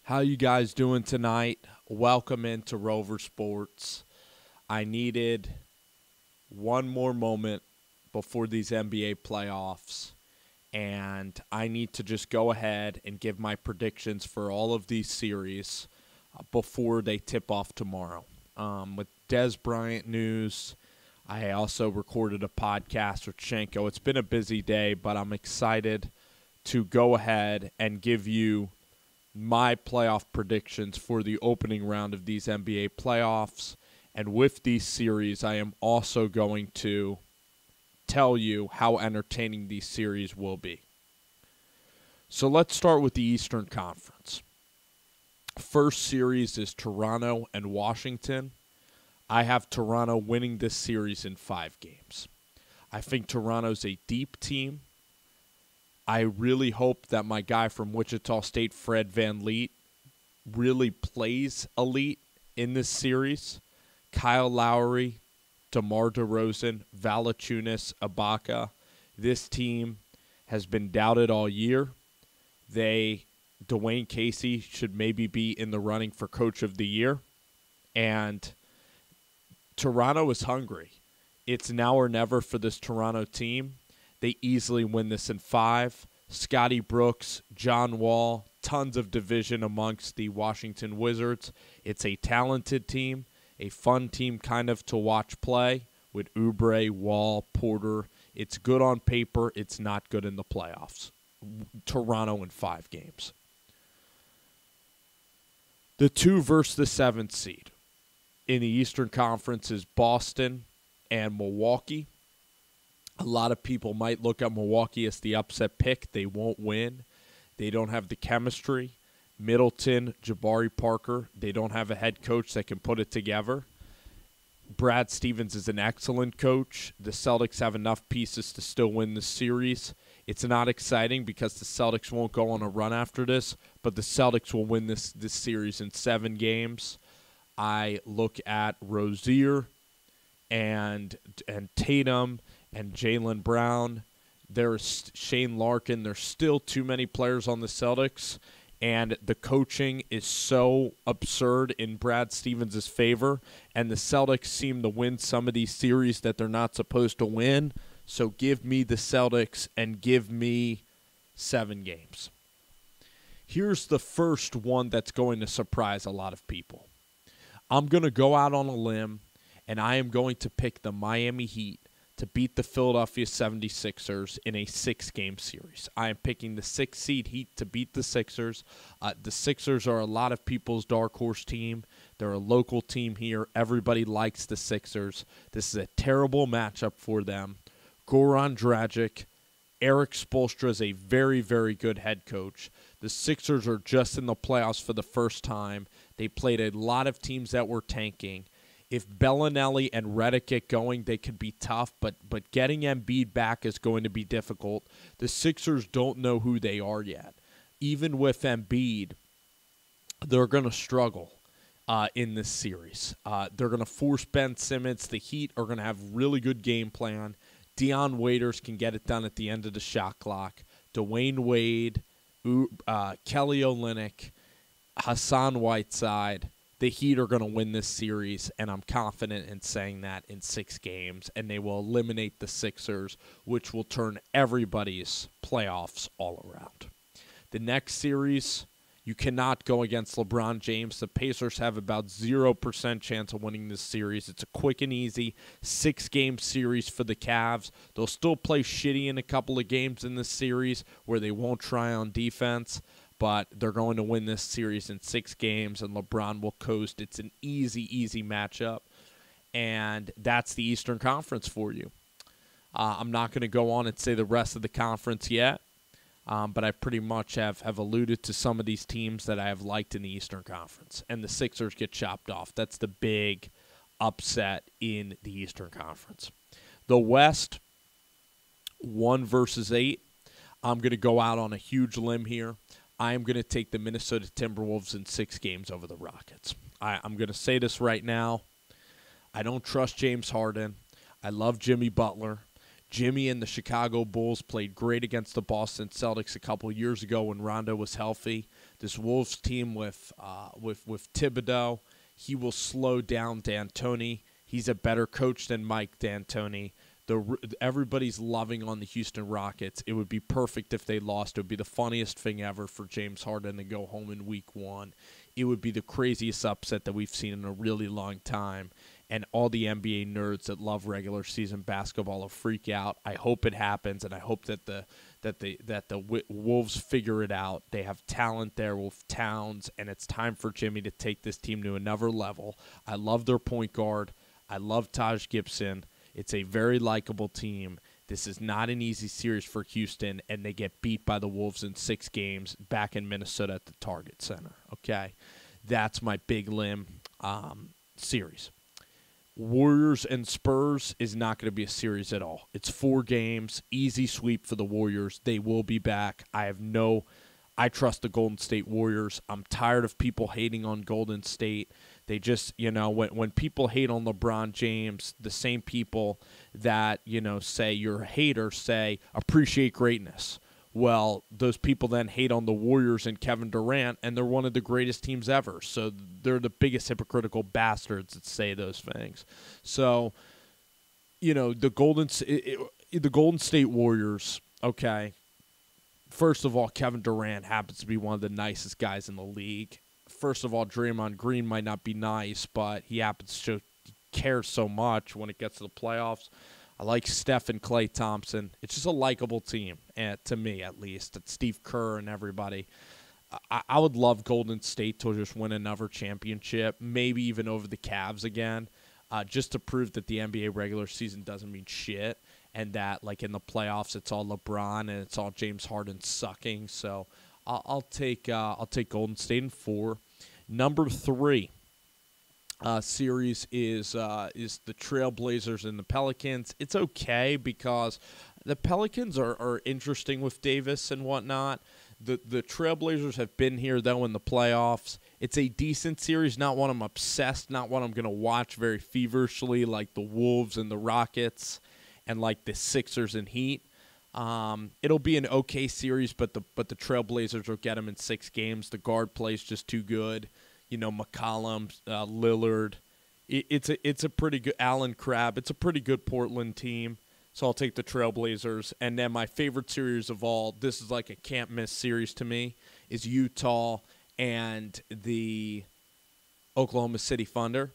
How you guys doing tonight? Welcome into Rover Sports. I needed one more moment before these NBA playoffs, and I need to just go ahead and give my predictions for all of these series before they tip off tomorrow. With Des Bryant news, I also recorded a podcast with Shenko. It's been a busy day, but I'm excited to go ahead and give you my playoff predictions for the opening round of these NBA playoffs. And with these series, I am also going to tell you how entertaining these series will be. So let's start with the Eastern Conference. First series is Toronto and Washington. I have Toronto winning this series in 5 games. I think Toronto's a deep team. I really hope that my guy from Wichita State, Fred VanVleet, really plays elite in this series. Kyle Lowry, DeMar DeRozan, Valanciunas, Ibaka. This team has been doubted all year. Dwayne Casey should maybe be in the running for Coach of the Year. And Toronto is hungry. It's now or never for this Toronto team. They easily win this in 5. Scotty Brooks, John Wall, tons of division amongst the Washington Wizards. It's a talented team, a fun team kind of to watch play with Oubre, Wall, Porter. It's good on paper. It's not good in the playoffs. Toronto in 5 games. The 2 versus the 7th seed in the Eastern Conference is Boston and Milwaukee. A lot of people might look at Milwaukee as the upset pick. They won't win. They don't have the chemistry. Middleton, Jabari Parker, they don't have a head coach that can put it together. Brad Stevens is an excellent coach. The Celtics have enough pieces to still win the series. It's not exciting because the Celtics won't go on a run after this, but the Celtics will win this series in 7 games. I look at Rozier and Tatum and Jaylen Brown. There's Shane Larkin. There's still too many players on the Celtics, and the coaching is so absurd in Brad Stevens' favor, and the Celtics seem to win some of these series that they're not supposed to win. So give me the Celtics and give me 7 games. Here's the first one that's going to surprise a lot of people. I'm going to go out on a limb, and I am going to pick the Miami Heat to beat the Philadelphia 76ers in a 6-game series. I am picking the 6th seed Heat to beat the Sixers. The Sixers are a lot of people's dark horse team. They're a local team here. Everybody likes the Sixers. This is a terrible matchup for them. Goran Dragic, Eric Spoelstra is a very, very good head coach. The Sixers are just in the playoffs for the first time. They played a lot of teams that were tanking. If Bellinelli and Redick get going, they could be tough, but getting Embiid back is going to be difficult. The Sixers don't know who they are yet. Even with Embiid, they're going to struggle in this series. They're going to force Ben Simmons. The Heat are going to have really good game plan. Dion Waiters can get it done at the end of the shot clock. Dwayne Wade, Kelly Olynyk, Hassan Whiteside. The Heat are going to win this series, and I'm confident in saying that in 6 games, and they will eliminate the Sixers, which will turn everybody's playoffs all around. The next series, you cannot go against LeBron James. The Pacers have about 0% chance of winning this series. It's a quick and easy 6-game series for the Cavs. They'll still play shitty in a couple of games in this series where they won't try on defense, but they're going to win this series in 6 games, and LeBron will coast. It's an easy matchup, and that's the Eastern Conference for you. I'm not going to go on and say the rest of the conference yet, but I pretty much have alluded to some of these teams that I have liked in the Eastern Conference, and the Sixers get chopped off. That's the big upset in the Eastern Conference. The West, 1 versus 8. I'm going to go out on a huge limb here. I am going to take the Minnesota Timberwolves in 6 games over the Rockets. I'm going to say this right now. I don't trust James Harden. I love Jimmy Butler. Jimmy and the Chicago Bulls played great against the Boston Celtics a couple years ago when Rondo was healthy. This Wolves team with Thibodeau, he will slow down D'Antoni. He's a better coach than Mike D'Antoni. Everybody's loving on the Houston Rockets. It would be perfect if they lost. It would be the funniest thing ever for James Harden to go home in week 1. It would be the craziest upset that we've seen in a really long time. And all the NBA nerds that love regular season basketball will freak out. I hope it happens, and I hope that the Wolves figure it out. They have talent there with Towns, and it's time for Jimmy to take this team to another level. I love their point guard. I love Taj Gibson. It's a very likable team. This is not an easy series for Houston, and they get beat by the Wolves in 6 games back in Minnesota at the Target Center. Okay, that's my big limb series. Warriors and Spurs is not going to be a series at all. It's 4 games, easy sweep for the Warriors. They will be back. I trust the Golden State Warriors. I'm tired of people hating on Golden State. They just, when people hate on LeBron James, the same people that, say you're a hater say appreciate greatness. Well, those people then hate on the Warriors and Kevin Durant, and they're one of the greatest teams ever. So they're the biggest hypocritical bastards that say those things. So, the Golden State Warriors, okay, first of all, Kevin Durant happens to be one of the nicest guys in the league. First of all, Draymond Green might not be nice, but he happens to care so much when it gets to the playoffs. I like Steph and Klay Thompson. It's just a likable team, to me at least. It's Steve Kerr and everybody. I would love Golden State to just win another championship, maybe even over the Cavs again, just to prove that the NBA regular season doesn't mean shit and that, like, in the playoffs it's all LeBron and it's all James Harden sucking. So I'll take Golden State in 4. Number 3. Series is the Trailblazers and the Pelicans. It's okay because the Pelicans are interesting with Davis and whatnot. The Trailblazers have been here, though, in the playoffs. It's a decent series, not one I'm obsessed, not one I'm going to watch very feverishly like the Wolves and the Rockets and like the Sixers and Heat. It'll be an okay series, but the Trailblazers will get them in 6 games. The guard play's just too good. McCollum, Lillard. It's a pretty good Allen Crabbe. It's a pretty good Portland team. So I'll take the Trailblazers. And then my favorite series of all, this is like a can't-miss series to me, is Utah and the Oklahoma City Thunder.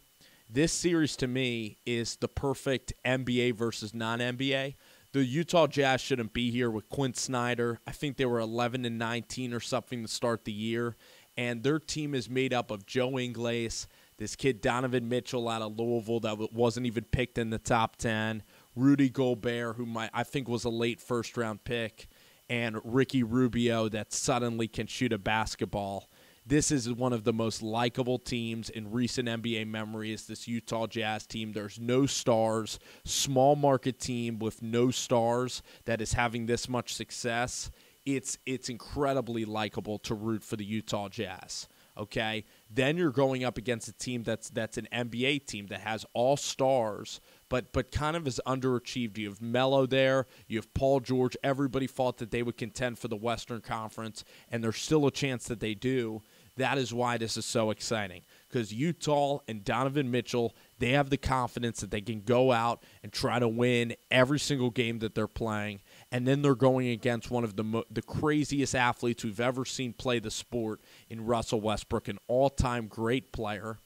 This series to me is the perfect NBA versus non-NBA. The Utah Jazz shouldn't be here with Quinn Snyder. I think they were 11-19 or something to start the year. And their team is made up of Joe Ingles, this kid Donovan Mitchell out of Louisville that wasn't even picked in the top 10, Rudy Gobert, who I think was a late first-round pick, and Ricky Rubio that suddenly can shoot a basketball. This is one of the most likable teams in recent NBA memory is this Utah Jazz team. There's no stars, small market team with no stars that is having this much success. It's incredibly likable to root for the Utah Jazz, okay? Then you're going up against a team that's an NBA team that has all stars, but kind of is underachieved. You have Melo there. You have Paul George. Everybody thought that they would contend for the Western Conference, and there's still a chance that they do. That is why this is so exciting, because Utah and Donovan Mitchell, they have the confidence that they can go out and try to win every single game that they're playing, and then they're going against one of the craziest athletes we've ever seen play the sport in Russell Westbrook, an all-time great player.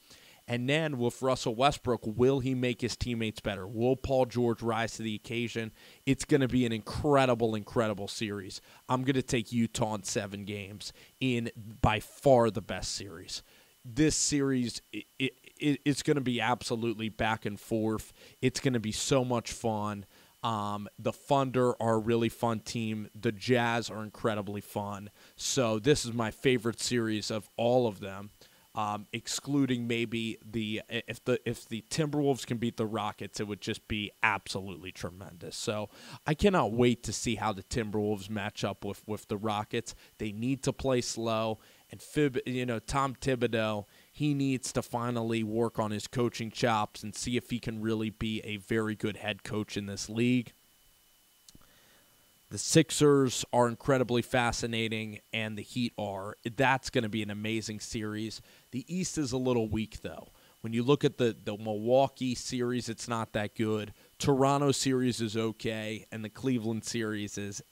And then with Russell Westbrook, will he make his teammates better? Will Paul George rise to the occasion? It's going to be an incredible, incredible series. I'm going to take Utah in 7 games in by far the best series. This series, it's going to be absolutely back and forth. It's going to be so much fun. The Thunder are a really fun team. The Jazz are incredibly fun. So this is my favorite series of all of them. Excluding maybe if the Timberwolves can beat the Rockets, it would just be absolutely tremendous. So I cannot wait to see how the Timberwolves match up with the Rockets. They need to play slow, and Tom Thibodeau, he needs to finally work on his coaching chops and see if he can really be a very good head coach in this league. The Sixers are incredibly fascinating, and the Heat are. That's going to be an amazing series. The East is a little weak, though. When you look at the Milwaukee series, it's not that good. Toronto series is okay, and the Cleveland series is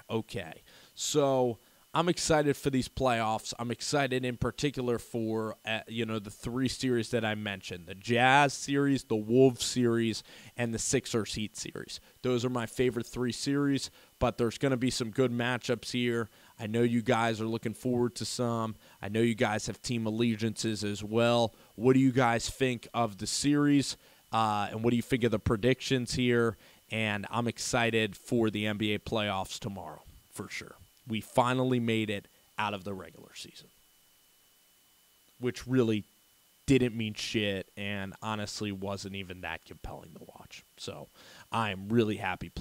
okay. So I'm excited for these playoffs. I'm excited in particular for the three series that I mentioned: the Jazz series, the Wolves series, and the Sixers Heat series. Those are my favorite three series, but there's going to be some good matchups here. I know you guys are looking forward to some. I know you guys have team allegiances as well. What do you guys think of the series? And what do you think of the predictions here? And I'm excited for the NBA playoffs tomorrow, for sure. We finally made it out of the regular season, which really didn't mean shit and honestly wasn't even that compelling to watch. So I am really happy playing.